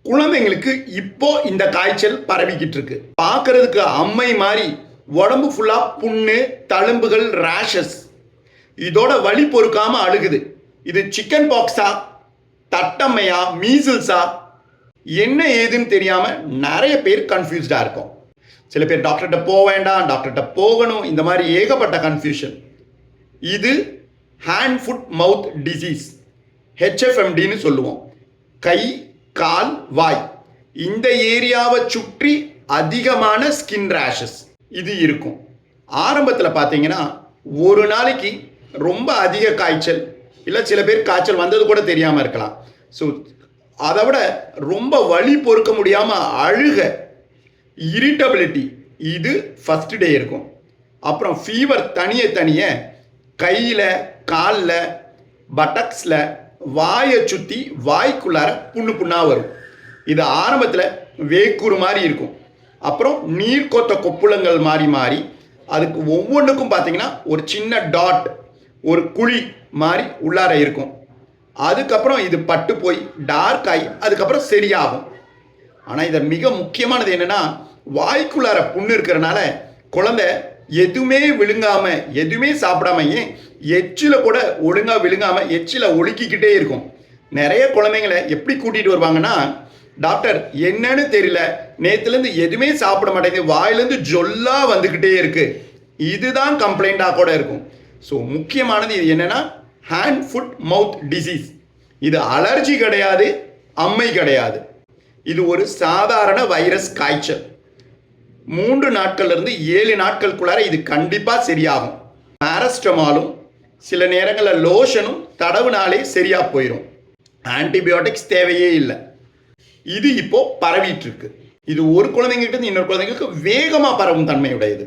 குழந்தைங்களுக்கு இப்போ இந்த காய்ச்சல் பரவிக்கிட்டு இருக்கு. பார்க்கறதுக்கு அம்மை மாதிரி உடம்பு ஃபுல்லா புண்ணு, தழும்புகள், ரேஷஸ். இதோட வலி பொறுக்காம அழுகுது. இது சிக்கன் பாக்ஸா, தட்டம்மையா, மீசில்ஸா, என்ன ஏதுன்னு தெரியாம நிறைய பேர் கன்ஃபியூஸ்டா இருக்கும். சில பேர் டாக்டர்கிட்ட போக வேண்டாம், டாக்டர்கிட்ட போகணும், இந்த மாதிரி ஏகப்பட்ட கன்ஃபியூஷன். இது ஹேண்ட் ஃபுட் மவுத் டிசீஸ், ஹெச்எஃப்எம்டின்னு சொல்லுவோம். கை, கால், வாய் இந்த ஏரியாவை சுற்றி அதிகமான ஸ்கின் ரேஷஸ் இது இருக்கும். ஆரம்பத்தில் பார்த்தீங்கன்னா ஒரு நாளைக்கு ரொம்ப அதிக காய்ச்சல், இல்லை சில பேர் காய்ச்சல் வந்தது கூட தெரியாமல் இருக்கலாம். ஸோ அதை விட ரொம்ப வலி பொறுக்க முடியாமல் அழுக, இரிட்டபிலிட்டி இது ஃபஸ்ட் டே இருக்கும். அப்புறம் ஃபீவர் தனியே கையில், காலில், பட்டக்ஸில், வாயை சுற்றி வாய்க்குள்ளார புண்ணாக வரும். இது ஆரம்பத்தில் வேக்கூறு மாதிரி இருக்கும். அப்புறம் நீர் கொத்த கொப்புளங்கள் மாறி அதுக்கு ஒவ்வொன்றுக்கும் பார்த்தீங்கன்னா ஒரு சின்ன டாட், ஒரு குழி மாதிரி உள்ளார இருக்கும். அதுக்கப்புறம் இது பட்டு போய் டார்க் ஆகி அதுக்கப்புறம் சரியாகும். ஆனால் இதை மிக முக்கியமானது என்னென்னா, வாய்க்குள்ளார புண்ணு இருக்கிறனால குழந்தை எதுவுமே விழுங்காம, எதுவுமே சாப்பிடாம, ஏன் எச்சில கூட ஒழுங்காக விழுங்காம எச்சில ஒழுக்கிக்கிட்டே இருக்கும். நிறைய குழந்தைங்களை எப்படி கூட்டிகிட்டு வருவாங்கன்னா, டாக்டர் என்னன்னு தெரியல, நேற்றுலேருந்து எதுவுமே சாப்பிட மாட்டேங்குது, வாயிலேருந்து ஜொல்லா வந்துக்கிட்டே இருக்கு, இதுதான் கம்ப்ளைண்டாக கூட இருக்கும். ஸோ முக்கியமானது இது என்னென்னா ஹேண்ட் ஃபுட் மவுத் டிசீஸ். இது அலர்ஜி கிடையாது, அம்மை கிடையாது. இது ஒரு சாதாரண வைரஸ் காய்ச்சல். 3 நாட்கள்லேருந்து 7 நாட்களுக்குள்ளார இது கண்டிப்பாக சரியாகும். பாராஸ்டமாலும் சில நேரங்களில் லோஷனும் தடவுனாலே சரியாக போயிடும். ஆன்டிபயோட்டிக்ஸ் தேவையே இல்லை. இது இப்போ பரவிட்டு இருக்கு. இது ஒரு குழந்தைங்கிட்ட இன்னொரு குழந்தைங்களுக்கு வேகமாக பரவும் தன்மையுடையது.